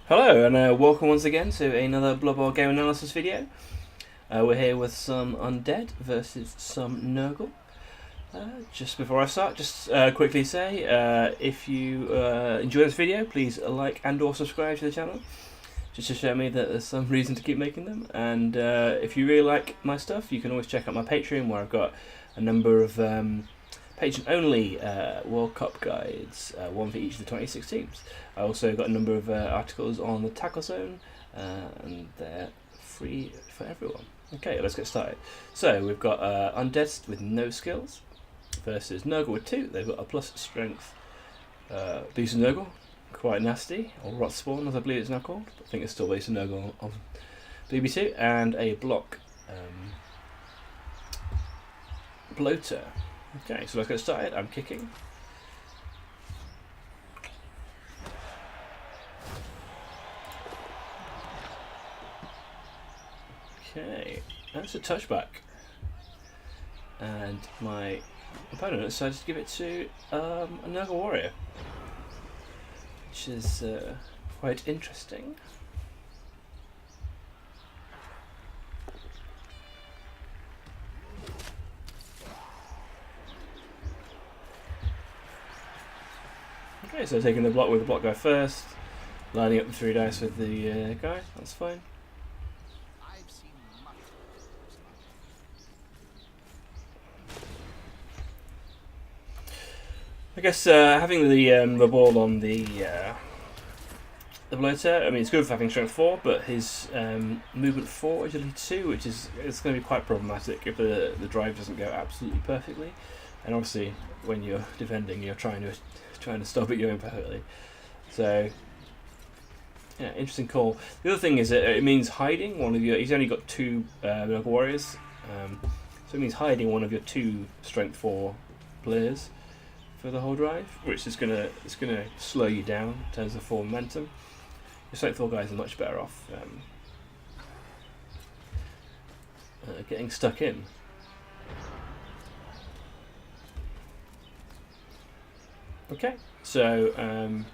Hello and welcome once again to another Blood Bowl game analysis video. We're here with some Undead versus some Nurgle. Just before I start, just quickly say, if you enjoy this video, please like and or subscribe to the channel, just to show me that there's some reason to keep making them. And if you really like my stuff, you can always check out my Patreon, where I've got a number of patron-only World Cup guides, one for each of the 26 teams. I also got a number of articles on the tackle zone, and they're free for everyone. Okay, let's get started. So we've got Undead with no skills versus Nurgle with 2. They've got a plus strength beast of Nurgle, quite nasty, or rot spawn as I believe it's now called. I think it's still beast of Nurgle on BB2, and a block bloater. Okay, so let's get started. I'm kicking. Okay, that's a touchback. And my opponent decided to give it to a Nurgle warrior, which is quite interesting. Okay, so taking the block with the block guy first, lining up the 3 dice with the guy, that's fine. I guess having the ball on the bloater, I mean, it's good for having strength 4, but his movement 4, agility 2, which is it's going to be quite problematic if the drive doesn't go absolutely perfectly. And obviously, when you're defending, you're trying to stop it going perfectly. So, yeah, interesting call. The other thing is that it means hiding one of your. He's only got 2 Nurgle warriors, so it means hiding one of your 2 strength 4 players for the whole drive, which is gonna slow you down in terms of form momentum. Your strength 4 guys are much better off getting stuck in. Okay, so I'm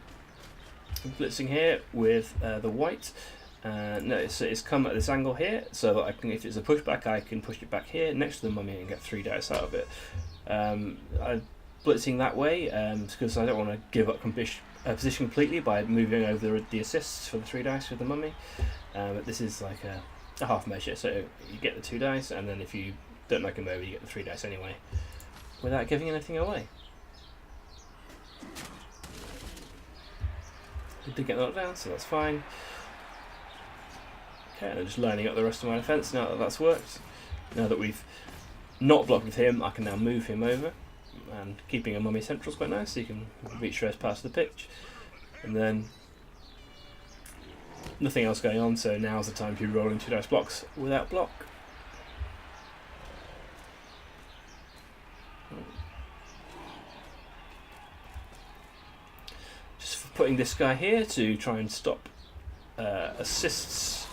blitzing here with the white. Notice it's come at this angle here, so that I can, if it's a pushback, I can push it back here next to the mummy and get 3 dice out of it. I'm blitzing that way because I don't want to give up position completely by moving over the assists for the 3 dice with the mummy. But this is like a half measure, so you get the 2 dice, and then if you don't make them over, you get the 3 dice anyway, without giving anything away. We did get knocked down, so that's fine. Okay, and I'm just lining up the rest of my defence now that that's worked. Now that we've not blocked with him, I can now move him over. And keeping a mummy central is quite nice, so you can reach various parts of the pitch. And then nothing else going on, so now's the time to be rolling 2 dice blocks without block. Just putting this guy here to try and stop assists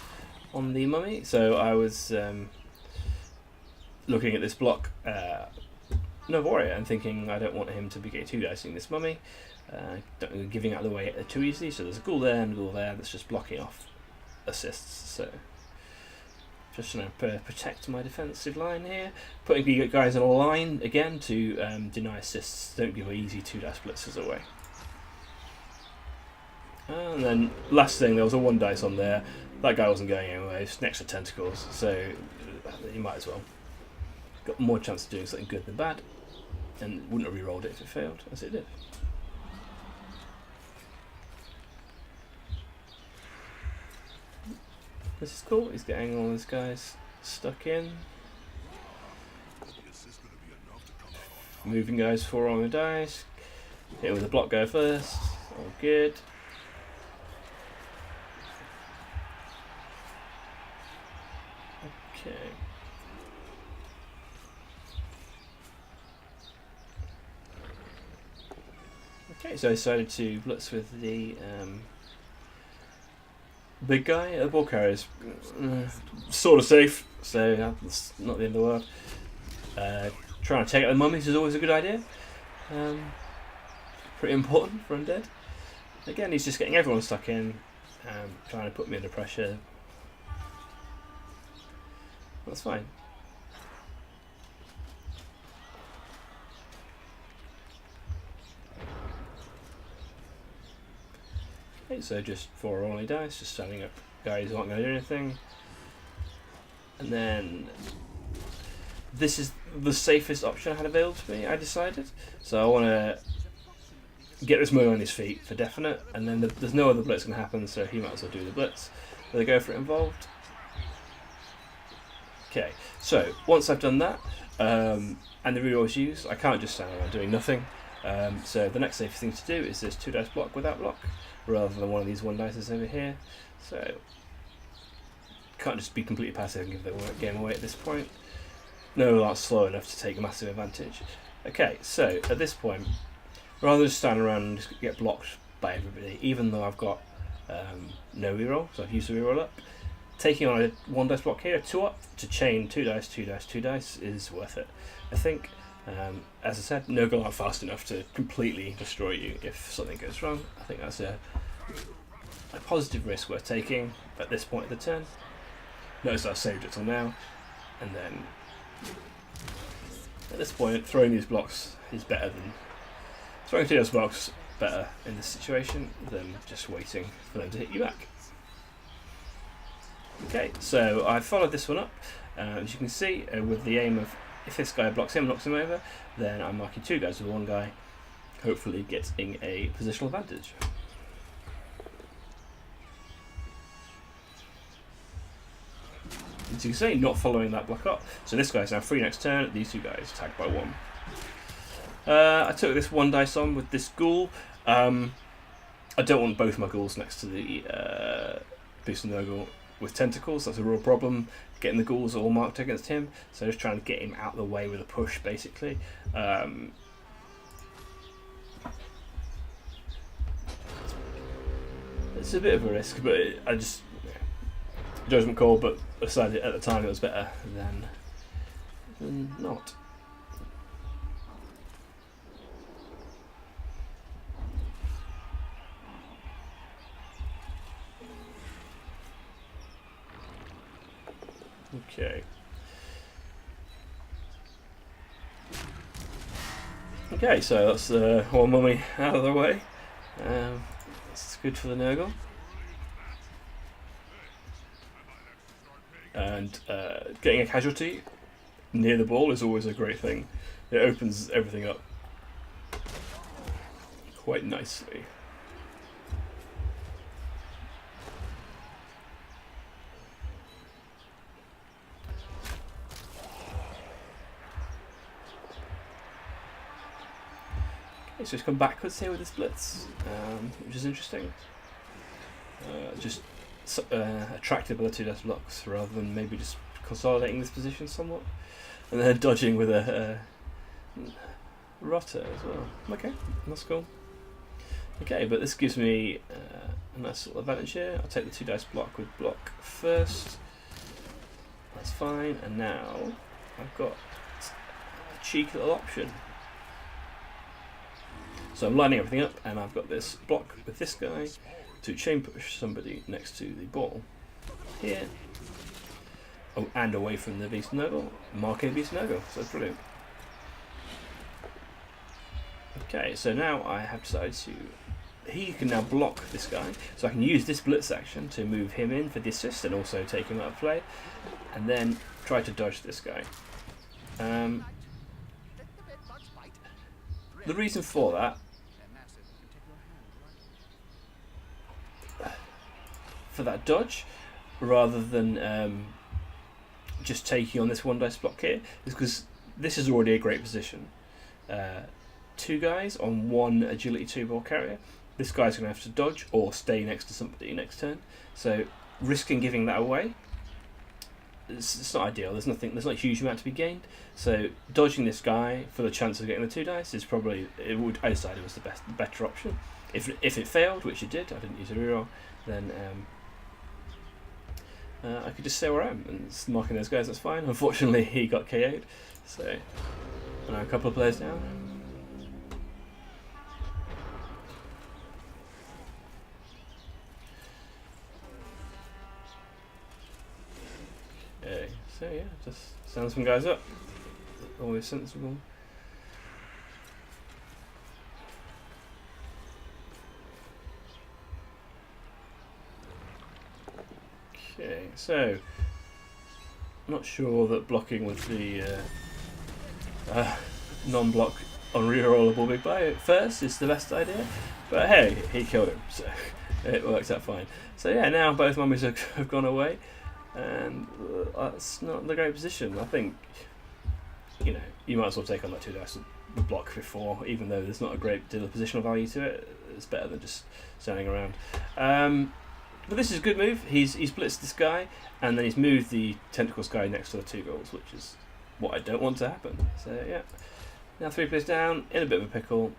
on the mummy. So I was looking at this block no warrior and thinking I don't want him to be getting 2 dicing this mummy, giving out of the way too easily. So there's a ghoul there and a ghoul there that's just blocking off assists. So just trying to protect my defensive line here, putting guys on a line again to deny assists. Don't give easy 2 dice blitzers away. And then last thing, there was a 1 dice on there. That guy wasn't going anywhere. It's next to tentacles, so you might as well. Got more chance of doing something good than bad, and wouldn't have re-rolled it if it failed, as it did. This is cool. He's getting all these guys stuck in. Moving guys 4 on the dice. Hit with the block go first. All good. Okay. Okay, so I decided to blitz with the big guy. The ball carrier is sort of safe, so that's not the end of the world. Trying to take out the mummies is always a good idea. Pretty important for Undead. Again, he's just getting everyone stuck in. trying to put me under pressure. That's fine. Okay, so just 4 rolling dice, just standing up guys who aren't going to do anything. And then this is the safest option I had available to me, I decided. So I want to get this Nurgle on his feet for definite, and then there's no other blitz going to happen, so he might as well do the blitz. So they go for it involved. Okay, so once I've done that, and the reroll is used, I can't just stand around doing nothing. So the next safest thing to do is this 2 dice block without block, rather than one of these 1 dices over here. So can't just be completely passive and give the game away at this point. No, aren't slow enough to take a massive advantage. Okay, so at this point, rather than just stand around and just get blocked by everybody, even though I've got no reroll, so I've used the reroll up, taking on a 1 dice block here, 2 up, to chain 2 dice, 2 dice, 2 dice is worth it, I think. As I said, Nurgle aren't fast enough to completely destroy you if something goes wrong. I think that's a positive risk worth taking at this point of the turn. Notice I've saved it till now, and then at this point, throwing these blocks is better than throwing 2 dice blocks better in this situation than just waiting for them to hit you back. Okay, so I followed this one up, as you can see, with the aim of if this guy blocks him, knocks him over, then I'm marking 2 guys with 1 guy, hopefully getting a positional advantage. As you can see, not following that block up, so this guy's now free next turn, these 2 guys tagged by 1. I took this 1 dice on with this ghoul. I don't want both my ghouls next to the beast Nurgle with tentacles. That's a real problem, getting the ghouls all marked against him, so just trying to get him out of the way with a push, basically. It's a bit of a risk, but I just judgment call, but decided at the time it was better than not. Okay. Okay, so that's 1 mummy out of the way. That's good for the Nurgle. And getting a casualty near the ball is always a great thing. It opens everything up quite nicely. Okay, so it's come backwards here with this blitz, which is interesting. Just attractability dice blocks rather than maybe just consolidating this position somewhat, and then dodging with a rotter as well. Okay, that's cool. Okay, but this gives me a nice little advantage here. I'll take the 2 dice block with block first. That's fine, and now I've got a cheeky little option. So I'm lining everything up, and I've got this block with this guy to chain push somebody next to the ball here. Oh, and away from the beast Nurgle, marking beast Nurgle, so brilliant. Okay, so now I have decided to. He can now block this guy, so I can use this blitz action to move him in for the assist and also take him out of play, and then try to dodge this guy. The reason for that, dodge, rather than just taking on this 1 dice block here, is because this is already a great position. 2 guys on 1 agility 2 ball carrier. This guy's going to have to dodge or stay next to somebody next turn. So risking giving that away, it's not ideal. There's not a huge amount to be gained. So dodging this guy for the chance of getting the 2 dice is probably I decided was the better option. If it failed, which it did, I didn't use a reroll, then I could just stay where I am and marking those guys. That's fine. Unfortunately, he got KO'd. So now a couple of players down. So yeah, just stand some guys up. Always sensible. Okay, so I'm not sure that blocking with the non-block on rerollable big blow at first is the best idea, but hey, he killed him, so it works out fine. So yeah, now both mummies have gone away, and that's not the great position. I think, you know, you might as well take on that 2 dice with block before, even though there's not a great deal of positional value to it. It's better than just standing around. But this is a good move. He's blitzed this guy, and then he's moved the tentacles guy next to the 2 ghouls, which is what I don't want to happen. So yeah, now 3 players down, in a bit of a pickle.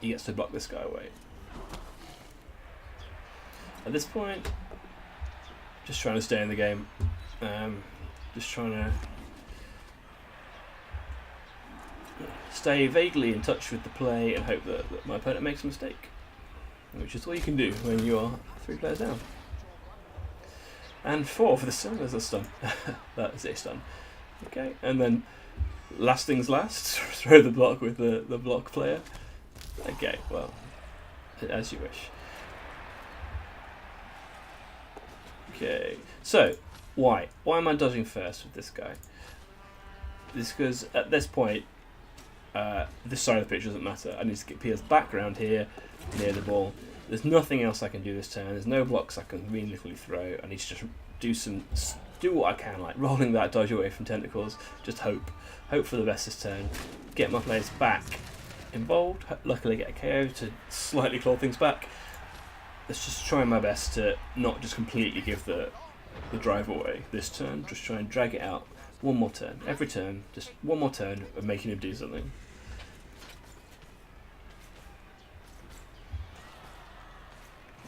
He gets to block this guy away. At this point, just trying to stay in the game. Just trying to stay vaguely in touch with the play and hope that my opponent makes a mistake, which is all you can do when you are 3 players down. And 4 for the stun. There's a stun. That is a stun. Okay, and then last things last, throw the block with the block player. Okay, well, as you wish. Okay, so why am I dodging first with this guy? This because at this point, this side of the pitch doesn't matter. I need to get Piers background here near the ball. There's nothing else I can do this turn. There's no blocks I can meaningfully throw. I need to just do what I can, like rolling that dodge away from tentacles. Just hope for the best this turn. Get my players back involved. Luckily, get a KO to slightly claw things back. Let's just try my best to not just completely give the drive away this turn. Just try and drag it out one more turn. Every turn, just one more turn of making him do something.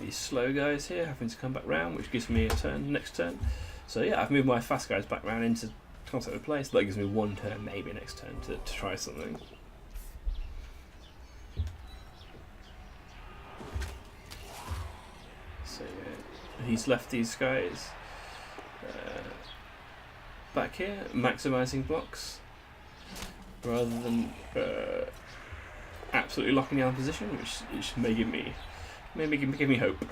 These slow guys here having to come back round, which gives me a turn next turn. So yeah, I've moved my fast guys back round into contact with play, so that gives me one turn, maybe next turn, to try something. So yeah, he's left these guys back here, maximising blocks, rather than absolutely locking down position, which may give me hope.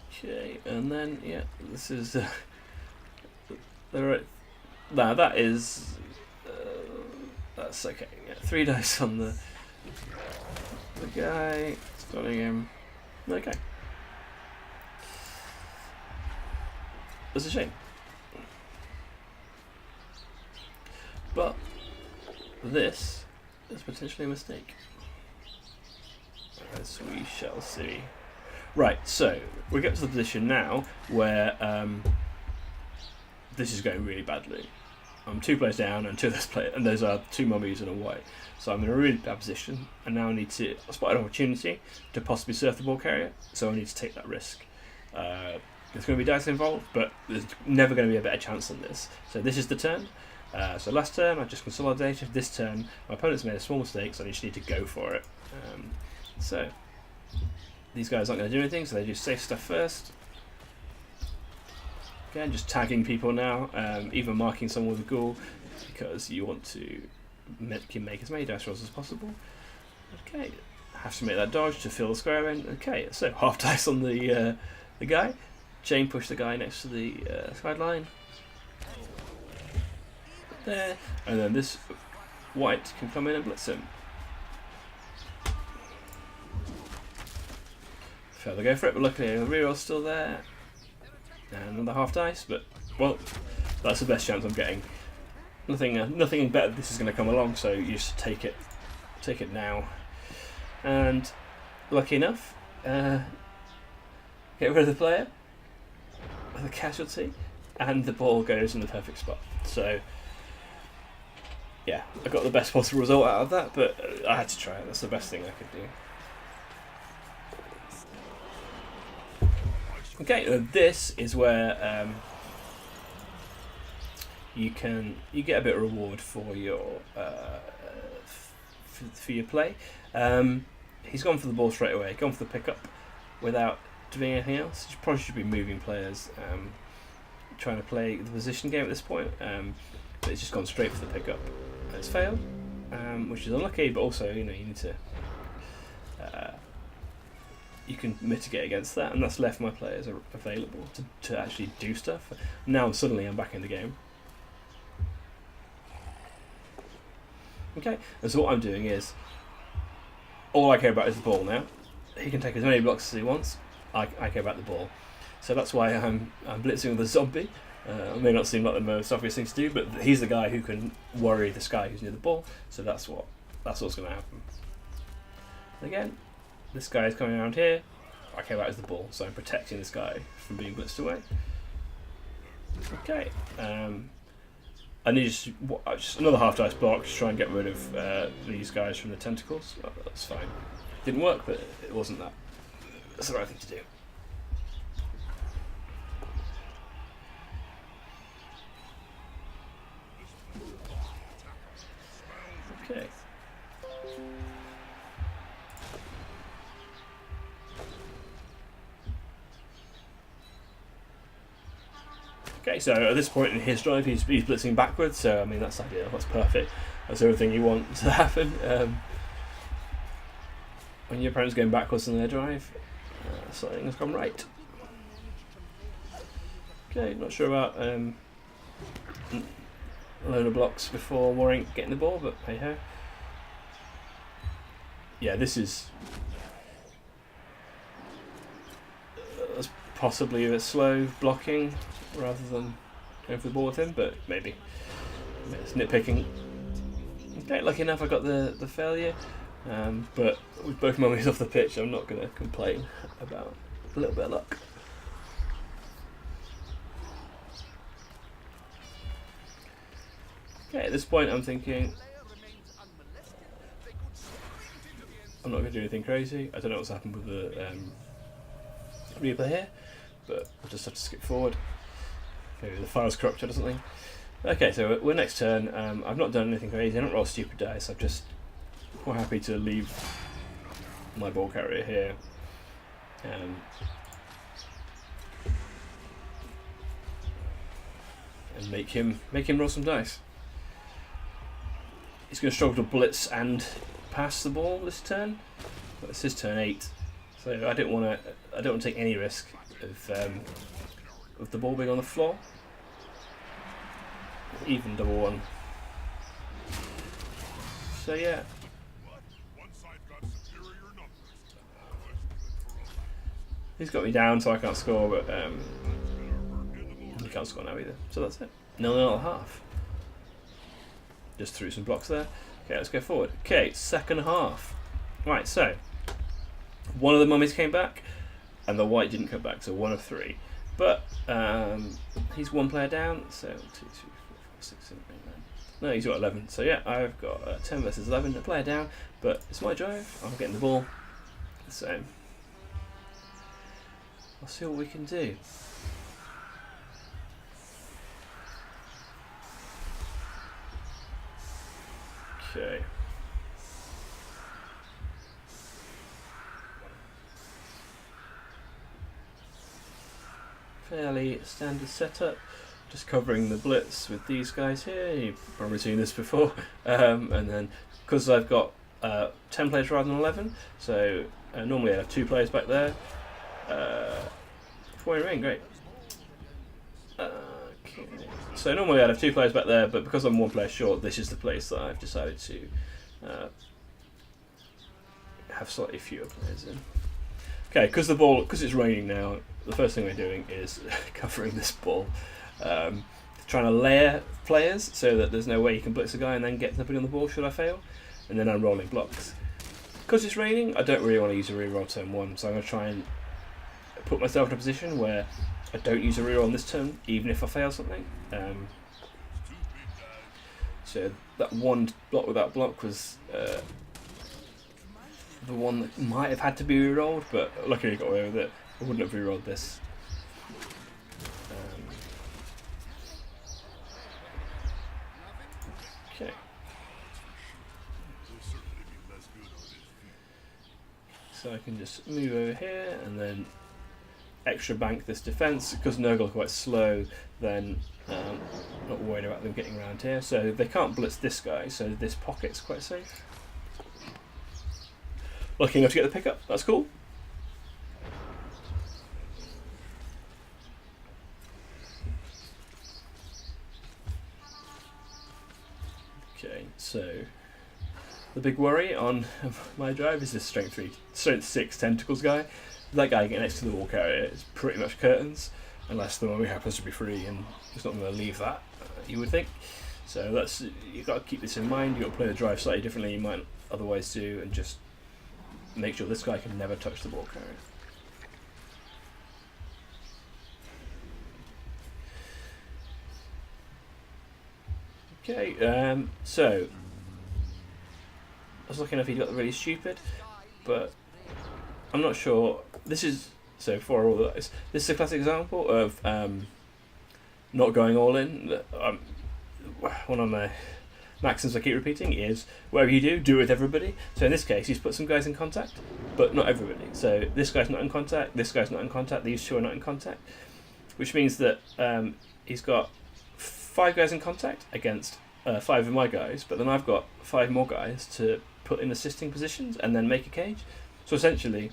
Okay, and then yeah, this is right. Now that is that's okay. Yeah, 3 dice on the guy, stunning him. Okay, that's a shame. But this is potentially a mistake, as we shall see. Right, so we get to the position now where this is going really badly. I'm 2 players down and 2 of those players, and those are 2 mummies and a white. So I'm in a really bad position, and now I need to spot an opportunity to possibly surf the ball carrier. So I need to take that risk. There's going to be dice involved, but there's never going to be a better chance than this. So this is the turn. So last turn I just consolidated. This turn my opponent's made a small mistake, so I just need to go for it. So these guys aren't going to do anything, so they do safe stuff first. Again, just tagging people now, even marking someone with a ghoul, because you want to make as many dice rolls as possible. Okay, have to make that dodge to fill the square in. Okay, so half dice on the guy. Chain push the guy next to the sideline. There, and then this white can come in and blitz him. Fail to go for it, but luckily the reroll's still there. And another half dice, but well, that's the best chance I'm getting. Nothing better than this is going to come along, so you just take it now. And lucky enough, get rid of the player, the casualty, and the ball goes in the perfect spot. So yeah, I got the best possible result out of that, but I had to try it. That's the best thing I could do. Okay, this is where you get a bit of reward for your for your play. He's gone for the ball straight away, gone for the pickup without doing anything else. He probably should be moving players, trying to play the position game at this point, but he's just gone straight for the pickup. It's failed, which is unlucky, but also you need to you can mitigate against that, and that's left my players available to actually do stuff. Now suddenly I'm back in the game. Okay, and so what I'm doing is, all I care about is the ball now. He can take as many blocks as he wants. I care about the ball. So that's why I'm blitzing with a zombie. It may not seem like the most obvious thing to do, but he's the guy who can worry this guy who's near the ball. So that's what's going to happen. Again, this guy is coming around here. I care about is the ball, so I'm protecting this guy from being blitzed away. Okay. I need just another half dice block to try and get rid of these guys from the tentacles. Oh, that's fine. Didn't work, but it wasn't that. That's the right thing to do. Okay. Okay, so at this point in his drive, he's blitzing backwards, so I mean that's ideal, that's perfect. That's everything you want to happen. When your opponent's going backwards in their drive, something has gone right. Okay, not sure about loaner blocks before worrying getting the ball, but hey ho. Yeah, this is that's possibly a slow blocking rather than going for the ball with him, but maybe it's nitpicking. Okay, lucky enough I got the failure, but with both mummies off the pitch, I'm not going to complain about a little bit of luck. Okay, at this point I'm thinking I'm not going to do anything crazy. I don't know what's happened with the replay here, but I'll just have to skip forward. Maybe the file's corrupted or something. Okay, so we're next turn. I've not done anything crazy. I don't roll stupid dice. I'm just quite happy to leave my ball carrier here. And make him roll some dice. He's going to struggle to blitz and pass the ball this turn. But it's his turn 8, so I don't want to take any risk of the ball being on the floor. Even double one. So yeah. He's got me down, so I can't score, but he can't score now either. So that's it. 0-0.5. Just threw some blocks there. Okay, let's go forward. Okay, second half. Right, so one of the mummies came back, and the white didn't come back, so 1 of 3. But he's one player down, so 2, 3, 4, 5, 6, 7, 8, 9. No, he's got 11. So yeah, I've got 10 versus 11, a player down, but it's my drive. I'm getting the ball, so I'll see what we can do. Okay. Fairly standard setup, just covering the blitz with these guys here. You've probably seen this before. And then because I've got 10 players rather than 11, so normally I have 2 players back there. 4 in ring, great. Okay. So normally I'd have 2 players back there, but because I'm 1 player short, this is the place that I've decided to have slightly fewer players in. Okay, because it's raining now, the first thing we're doing is covering this ball. Trying to layer players so that there's no way you can blitz a guy and then get something on the ball should I fail. And then I'm rolling blocks. Because it's raining, I don't really want to use a reroll turn 1, so I'm going to try and put myself in a position where I don't use a reroll on this turn, even if I fail something. So that one block with that block was the one that might have had to be rerolled, but luckily I got away with it. I wouldn't have rerolled this. Okay. So I can just move over here and then extra bank this defense. Because Nurgle are quite slow, then not worried about them getting around here. So they can't blitz this guy, so this pocket's quite safe. Lucky enough to get the pickup, that's cool. Okay, so the big worry on my drive is this strength 6 tentacles guy. That guy getting next to the wall carrier is pretty much curtains, unless the mummy happens to be free and he's not going to leave that, you would think. So that's, you've got to keep this in mind. You've got to play the drive slightly differently you might otherwise do, and just make sure this guy can never touch the wall carrier. Okay, so I was looking if he got really stupid, but I'm not sure. This is, so for all of this is a classic example of not going all in. One of my maxims I keep repeating is, whatever you do it with everybody. So in this case, he's put some guys in contact, but not everybody. So this guy's not in contact, this guy's not in contact, these two are not in contact, which means that he's got 5 guys in contact against 5 of my guys, but then I've got 5 more guys to put in assisting positions and then make a cage. So essentially,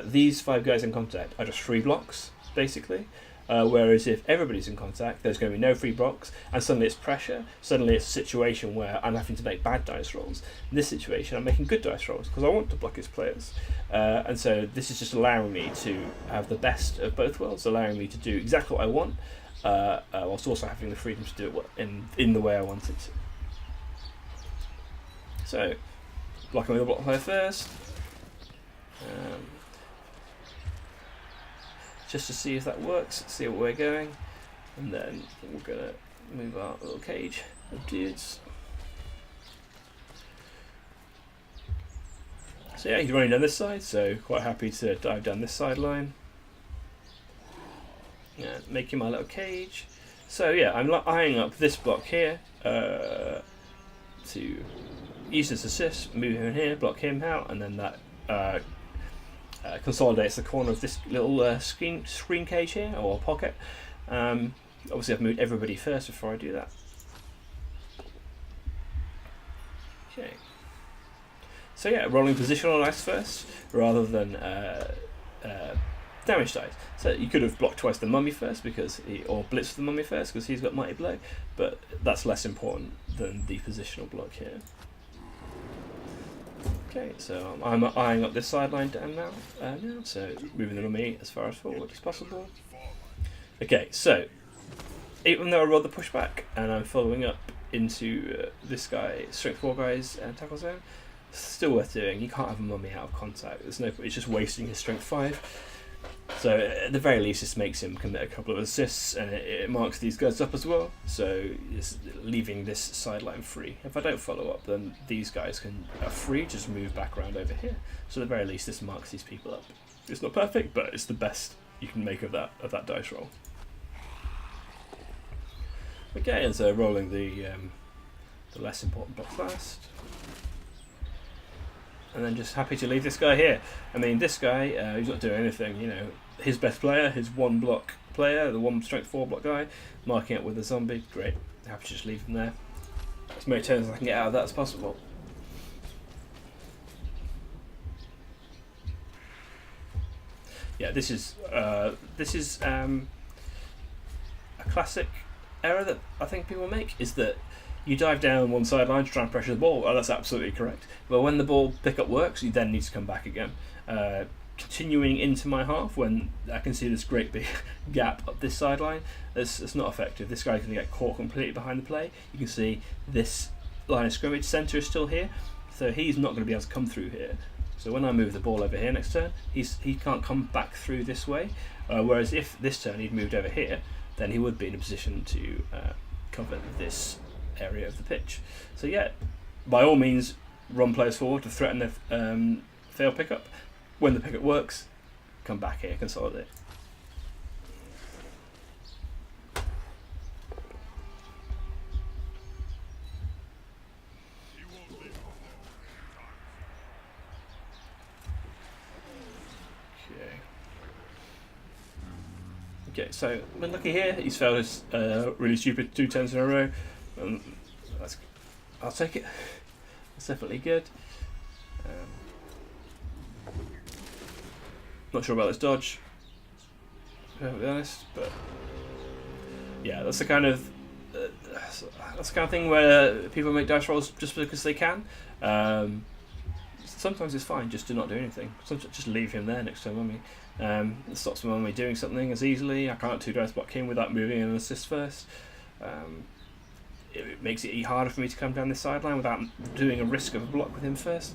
these 5 guys in contact are just free blocks, basically. Whereas if everybody's in contact, there's going to be no free blocks, and suddenly it's pressure. Suddenly it's a situation where I'm having to make bad dice rolls. In this situation, I'm making good dice rolls because I want to block his players. And so this is just allowing me to have the best of both worlds, allowing me to do exactly what I want, whilst also having the freedom to do it in the way I want it to. So, blocking with the block player first. Just to see if that works, see where we're going, and then we're going to move our little cage of dudes. So yeah, he's running down this side, so quite happy to dive down this sideline. Yeah, making my little cage. So yeah, I'm eyeing up this block here to use this assist, move him in here, block him out, and then that consolidates the corner of this little screen cage here, or pocket. Obviously I've moved everybody first before I do that. Okay. So yeah, rolling positional dice first, rather than damage dice. So you could have blocked twice the mummy first, or blitzed the mummy first, because he's got mighty blow, but that's less important than the positional block here. Okay, so I'm eyeing up this sideline down now, so moving the mummy as far as forward as possible. Okay, so even though I rolled the pushback and I'm following up into this guy, strength 4 guy's tackle zone, still worth doing. You can't have a mummy out of contact. There's no, it's just wasting his strength 5. So at the very least, this makes him commit a couple of assists, and it marks these guys up as well. So it's leaving this sideline free. If I don't follow up, then these guys are free, just move back around over here. So at the very least, this marks these people up. It's not perfect, but it's the best you can make of that dice roll. Okay, and so rolling the less important block last. And then just happy to leave this guy here. I mean, this guy, he's not doing anything, you know. His best player, his 1 block player, the 1 strength 4 block guy, marking it with a zombie. Great. Happy to just leave him there. As many turns as I can get out of that as possible. Yeah, this is a classic error that I think people make, is that you dive down one sideline to try and pressure the ball. Well, that's absolutely correct. But when the ball pickup works, you then need to come back again. Continuing into my half, when I can see this great big gap up this sideline, it's not effective. This guy's going to get caught completely behind the play. You can see this line of scrimmage centre is still here, so he's not going to be able to come through here. So when I move the ball over here next turn, he can't come back through this way. Whereas if this turn he'd moved over here, then he would be in a position to cover this area of the pitch. So yeah, by all means, run players forward to threaten the failed pickup. When the pickup works, come back here, consolidate. Okay, so when looking here, he's failed his really stupid 2 10s in a row. I'll take it. It's definitely good. Not sure about this dodge, to be honest, but yeah, that's the kind of thing where people make dice rolls just because they can. Sometimes it's fine just to not do anything. Sometimes just leave him there next to mummy. It stops mummy doing something as easily. I can't 2 dice block him without moving an assist first. It makes it harder for me to come down this sideline without doing a risk of a block with him first.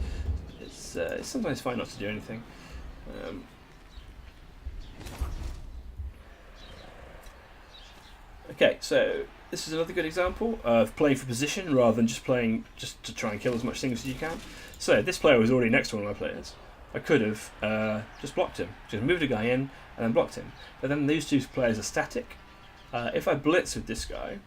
It's sometimes fine not to do anything. Okay, so this is another good example of playing for position rather than just playing just to try and kill as much things as you can. So this player was already next to one of my players. I could have just blocked him, just moved a guy in and then blocked him. But then these 2 players are static. If I blitz with this guy,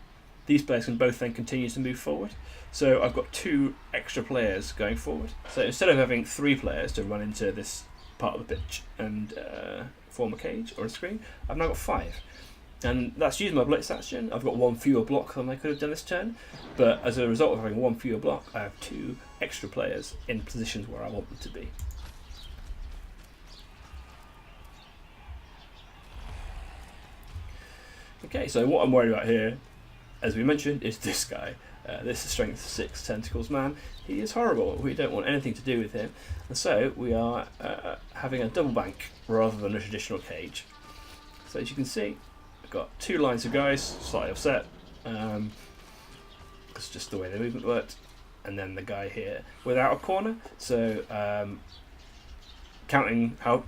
these players can both then continue to move forward. So I've got 2 extra players going forward. So instead of having 3 players to run into this part of the pitch and form a cage or a screen, I've now got 5. And that's using my blitz action. I've got 1 fewer block than I could have done this turn, but as a result of having 1 fewer block, I have 2 extra players in positions where I want them to be. Okay, so what I'm worried about here, as we mentioned, is this guy. This is Strength 6 Tentacles man. He is horrible. We don't want anything to do with him, and so we are having a double bank rather than a traditional cage. So as you can see, got 2 lines of guys, slightly offset. It's just the way the movement worked, and then the guy here without a corner. So counting how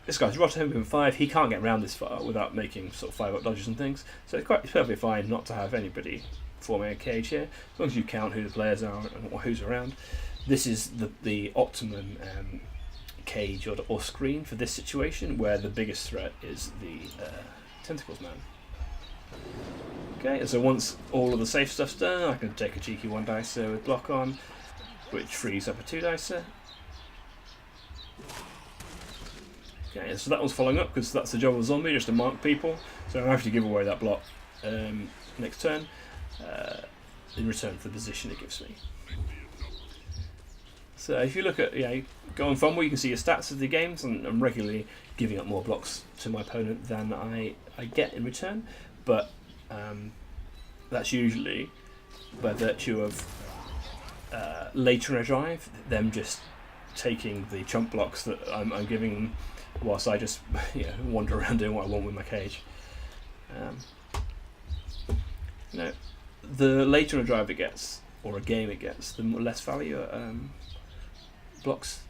this guy's rotten moving 5, he can't get around this far without making sort of 5-up dodges and things. So it's perfectly fine not to have anybody forming a cage here, as long as you count who the players are and who's around. This is the optimum cage or screen for this situation, where the biggest threat is the Tentacles man. Okay, and so once all of the safe stuff's done, I can take a cheeky 1 dicer with block on, which frees up a 2 dicer. Okay, so that one's following up because that's the job of a zombie, just to mark people. So I have to give away that block next turn in return for the position it gives me. So if you look at, go on Fumble, you can see your stats of the games, and I'm regularly giving up more blocks to my opponent than I get in return, but that's usually by virtue of later in a drive, them just taking the chump blocks that I'm giving them, whilst I just wander around doing what I want with my cage. The later in a drive it gets, or a game it gets, the less value blocks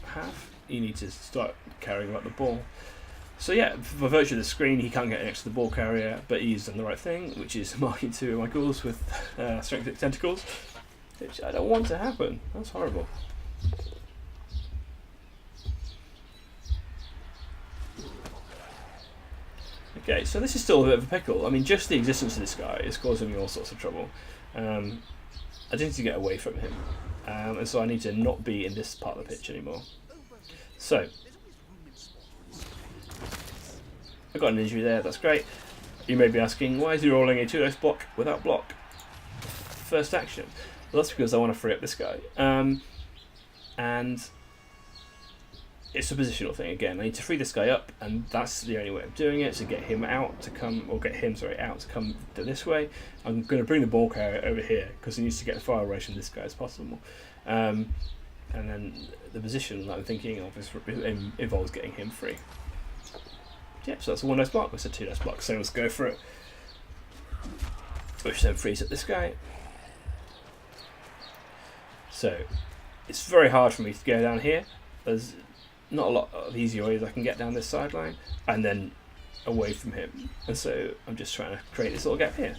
have. You need to start carrying out the ball. So yeah, by virtue of the screen, he can't get next to the ball carrier, but he's done the right thing, which is marking 2 of my ghouls with Strength 6 Tentacles, which I don't want to happen. That's horrible. Okay, so this is still a bit of a pickle. I mean, just the existence of this guy is causing me all sorts of trouble. I just need to get away from him, and so I need to not be in this part of the pitch anymore. So I got an injury there, that's great. You may be asking, why is he rolling a 2-dice block without block? First action. Well, that's because I want to free up this guy. And it's a positional thing again. I need to free this guy up, and that's the only way of doing it, to get him out to come, or get him, sorry, out to come this way. I'm going to bring the ball carrier over here, because he needs to get as far away from this guy as possible. And then the position that I'm thinking of involves getting him free. Yeah, so that's a 1-dice block, it's a 2-dice block, so let's go for it. Which then frees up this guy. So, it's very hard for me to go down here. There's not a lot of easy ways I can get down this sideline and then away from him. And so I'm just trying to create this little gap here.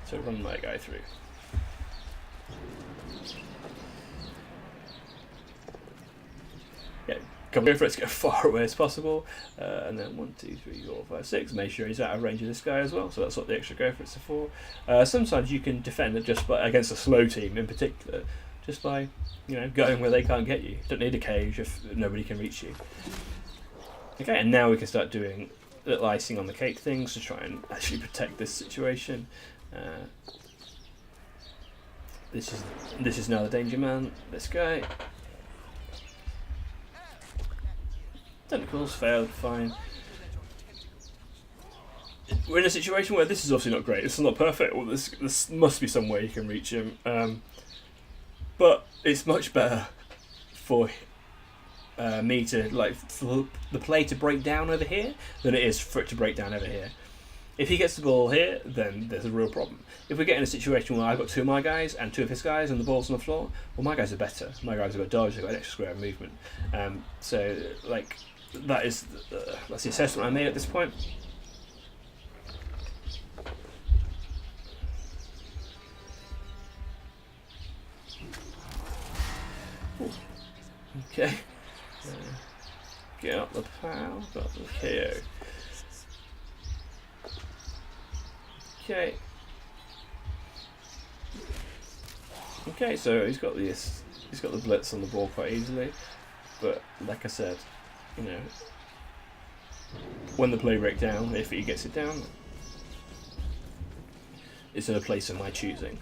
So run my guy through. Yeah, go for it to get as far away as possible. And then 1, 2, 3, 4, 5, 6. Make sure he's out of range of this guy as well. So that's what the extra go for it's for. Sometimes you can defend it just against a slow team in particular, just by going where they can't get you. Don't need a cage if nobody can reach you. Okay, and now we can start doing little icing on the cake things to try and actually protect this situation. This is now the danger man. This guy. Tentacles failed. Fine. We're in a situation where this is obviously not great. This is not perfect. Well, this must be some way you can reach him. But it's much better for me to for the play to break down over here than it is for it to break down over here. If he gets the ball here, then there's a real problem. If we get in a situation where I've got 2 of my guys and 2 of his guys and the ball's on the floor, well, my guys are better. My guys have got dodge, they've got an extra square of movement. So that's the assessment I made at this point. Ooh. Okay. Get up the POW, got the KO. Okay. Okay, so he's got the blitz on the ball quite easily, but like I said, you know, when the play breaks down, if he gets it down, it's in a place of my choosing.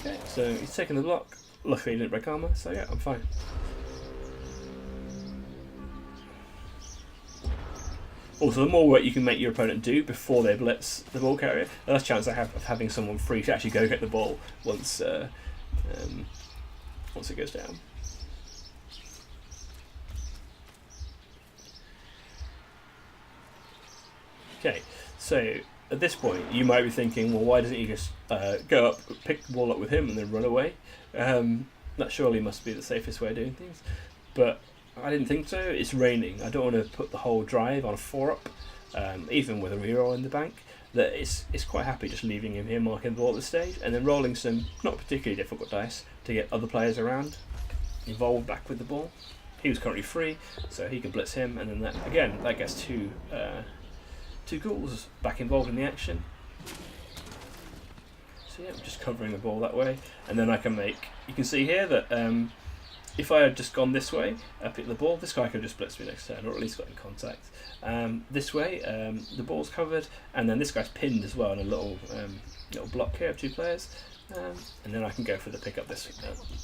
Okay, so he's taking the block. Luckily, he didn't break armor, so yeah, I'm fine. Also, the more work you can make your opponent do before they blitz the ball carrier, the less chance I have of having someone free to actually go get the ball once it goes down. Okay, so at this point you might be thinking, well, why doesn't he just go up, pick the ball up with him and then run away? That surely must be the safest way of doing things. But I didn't think so. It's raining. I don't want to put the whole drive on a 4-up, even with a reroll in the bank. That it's quite happy just leaving him here marking the ball at this stage and then rolling some not particularly difficult dice to get other players around involved back with the ball. He was currently free, so he can blitz him, and then that gets two ghouls back involved in the action. So yeah, I'm just covering the ball that way, and then I can make. You can see here that. If I had just gone this way, picked the ball, this guy could have just blitzed me next turn, or at least got in contact. This way, the ball's covered, and then this guy's pinned as well in a little block here of 2 players, and then I can go for the pickup this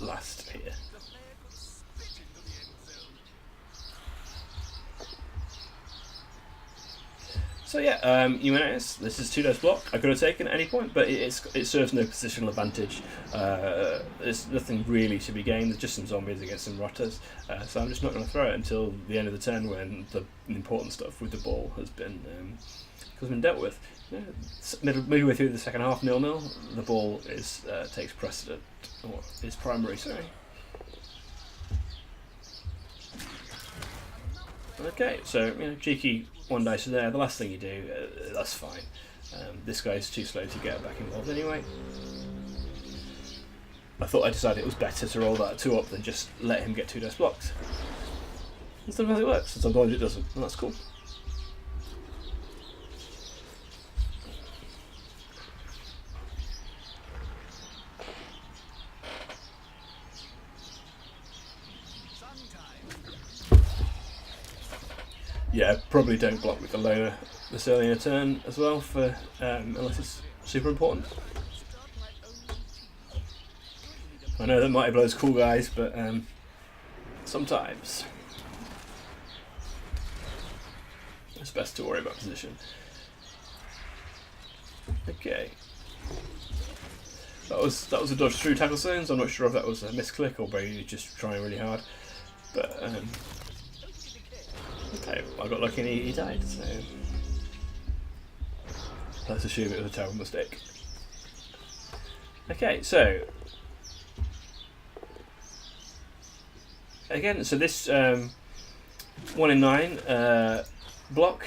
last here. So yeah, you notice this is 2 dice block. I could have taken at any point, but it serves no positional advantage. There's nothing really to be gained. There's just some zombies against some rotters. So I'm just not going to throw it until the end of the turn when the important stuff with the ball has been dealt with. You know, midway through the second half, 0-0. The ball takes precedent, or is primary. Sorry. Okay, so cheeky 1 dice there. The last thing you do, that's fine. This guy's too slow to get back involved anyway. I decided it was better to roll that 2-up than just let him get 2 dice blocked. And sometimes it works, and sometimes it doesn't, and that's cool. Yeah, probably don't block with the loner this early in a turn as well, for unless it's super important. I know that Mighty Blow's cool, guys, but sometimes it's best to worry about position. Okay, that was a dodge through tackle zones. I'm not sure if that was a misclick or Brady just trying really hard, but. Okay, I got lucky and he died, so let's assume it was a terrible mistake. Okay, so again, so this 1 in 9 block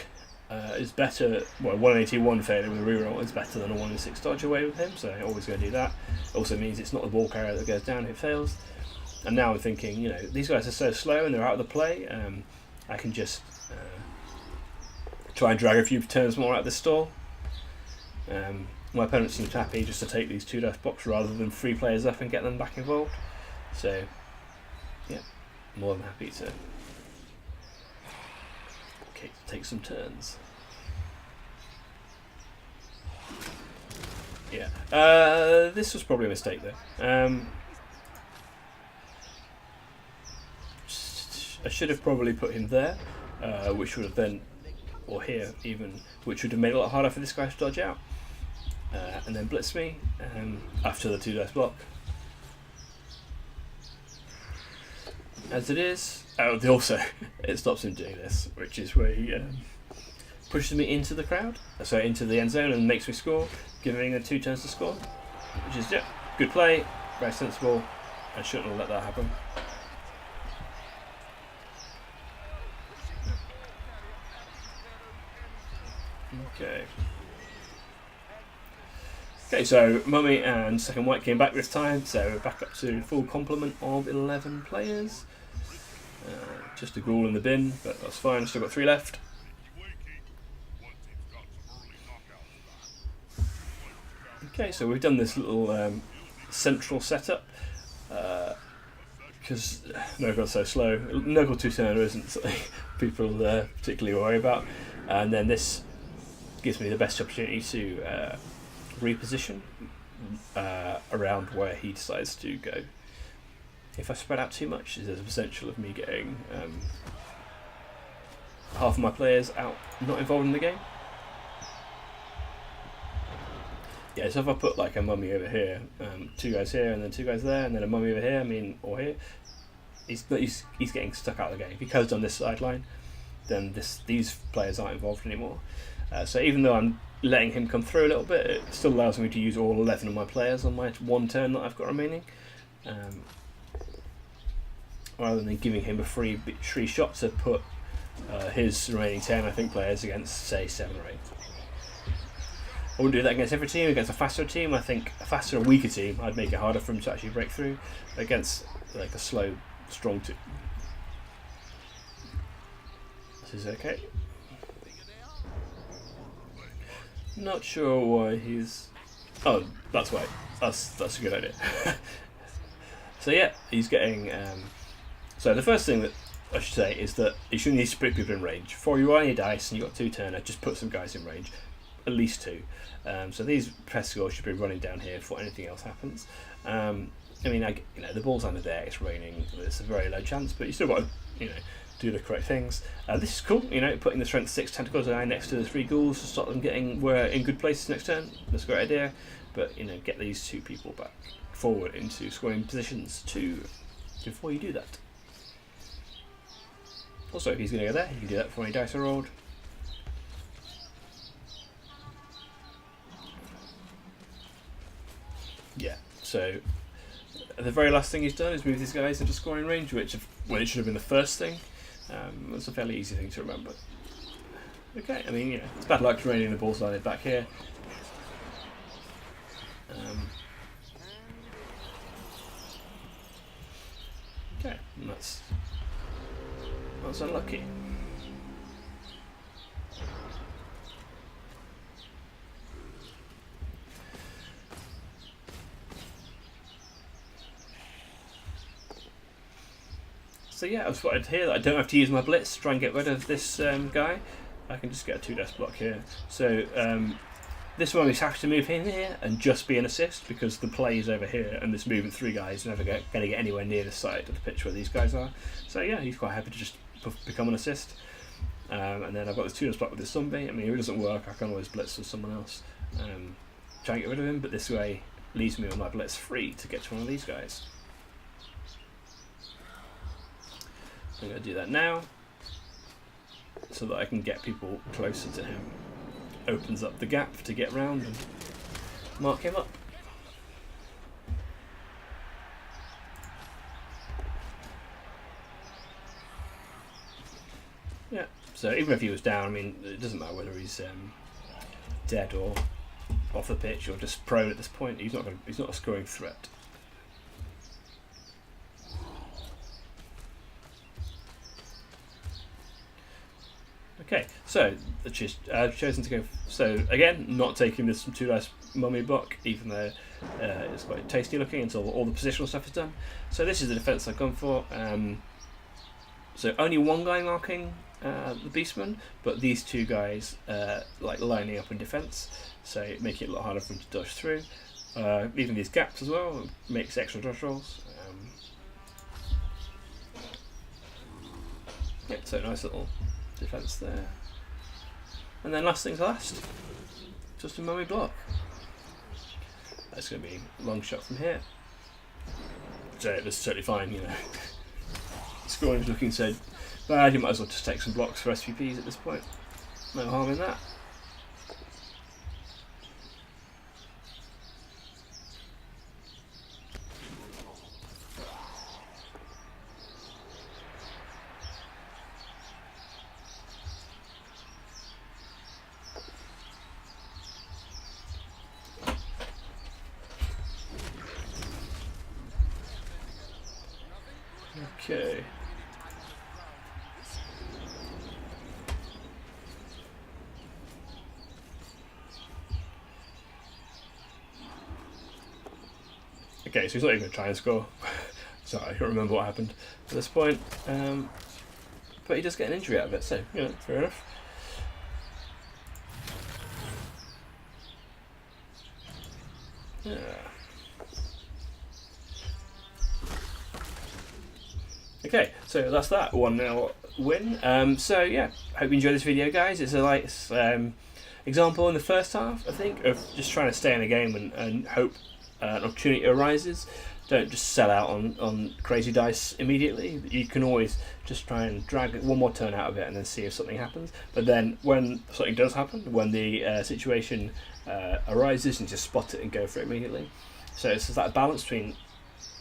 is better. Well, 181 failure with a reroll is better than a 1 in 6 dodge away with him, so I'm always going to do that. Also means it's not the ball carrier that goes down if it fails. And now I'm thinking, these guys are so slow and they're out of the play. I can just try and drag a few turns more out of the stall. My opponent seems happy just to take these 2 dice blocks rather than 3 players up and get them back involved. So, yeah, more than happy to Okay, take some turns. Yeah, this was probably a mistake though. I should have probably put him there, which would have then, or here even, which would have made it a lot harder for this guy to dodge out. And then blitz me after the 2 dice block. As it is, also it stops him doing this, which is where he pushes me into the crowd, so into the end zone, and makes me score, giving him 2 turns to score, which is good play, very sensible. I shouldn't have let that happen. Okay, so Mummy and Second White came back this time, so we're back up to full complement of 11 players. Just a Ghoul in the bin, but that's fine, still got 3 left. Okay, so we've done this little central setup, because Nurgle's so slow. Nurgle 2-turner isn't something people particularly worry about, and then this gives me the best opportunity to reposition around where he decides to go. If I spread out too much, there's a potential of me getting half of my players out, not involved in the game. Yeah, so if I put like a Mummy over here, 2 guys here, and then 2 guys there, and then a Mummy over here, or here, he's getting stuck out of the game. If he goes on this sideline, then these players aren't involved anymore. So even though I'm letting him come through a little bit, it still allows me to use all 11 of my players on my 1 turn that I've got remaining, rather than giving him a free shot to put his remaining 10, I think, players against, say, 7 or 8. I wouldn't do that against every team. Against a faster team, I think a faster and weaker team, I'd make it harder for him to actually break through. Against like a slow, strong team, this is okay. Not sure why he's... Oh, that's why. That's a good idea. So yeah, he's getting... So the first thing that I should say is that you shouldn't need to put people in range. Before you roll any dice and you've got 2 turner, just put some guys in range. At least 2. So these press scores should be running down here before anything else happens. I mean, the ball's under there, it's raining, it's a very low chance, but you still got to, do the correct things. This is cool, putting the strength 6 tentacles eye next to the 3 ghouls to stop them getting in good places next turn. That's a great idea, but get these 2 people back forward into scoring positions before you do that. Also, if he's going to go there, you can do that before any dice are rolled. Yeah, so the very last thing he's done is move these guys into scoring range, which, it should have been the first thing. It's a fairly easy thing to remember. Okay, I mean, it's bad luck draining the ball side back here. Okay, and that's unlucky. So yeah, I was spotted here that I don't have to use my blitz to try and get rid of this guy. I can just get a 2 dice block here. So this one is happy to move in here and just be an assist, because the play is over here and this moving 3 guys are never going to get anywhere near the side of the pitch where these guys are. So yeah, he's quite happy to just become an assist. And then I've got this 2 dice block with this zombie. I mean, if it doesn't work, I can always blitz with someone else. Try and get rid of him, but this way leaves me with my blitz free to get to one of these guys. I'm going to do that now, so that I can get people closer to him. Opens up the gap to get round and mark him up. Yeah, so even if he was down, I mean, it doesn't matter whether he's dead or off the pitch or just prone at this point. He's not a scoring threat. Okay, so I've chosen to go. So again, not taking this 2 dice mummy block, even though it's quite tasty looking until all the positional stuff is done. So this is the defense I've gone for. So only 1 guy marking the Beastmen, but these two guys like lining up in defence, so making it a lot harder for them to dodge through. Leaving these gaps as well makes extra dodge rolls. Yeah, so nice little defence there. And then last things last, just a mummy block. That's going to be a long shot from here. So that's totally fine, you know. Scoring's looking so bad, you might as well just take some blocks for SVPs at this point. No harm in that. Okay. Okay, so he's not even going to try and score. Sorry, I can't remember what happened at this point. But he does get an injury out of it, so, you know, fair enough. Yeah. Okay, so that's that 1-0 win. So yeah, hope you enjoyed this video, guys. It's a nice example in the first half, I think, of just trying to stay in the game and hope an opportunity arises. Don't just sell out on crazy dice immediately. You can always just try and drag one more turn out of it and then see if something happens. But then when something does happen, when the situation arises, and just spot it and go for it immediately. So it's just that balance between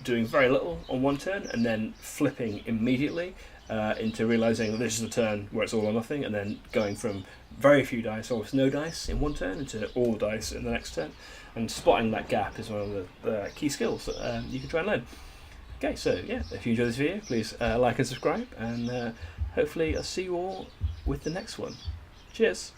doing very little on one turn and then flipping immediately into realising this is a turn where it's all or nothing, and then going from very few dice, almost no dice in one turn, into all dice in the next turn. And spotting that gap is one of the key skills that you can try and learn. Okay, so yeah, if you enjoyed this video, please like and subscribe, and hopefully I'll see you all with the next one. Cheers!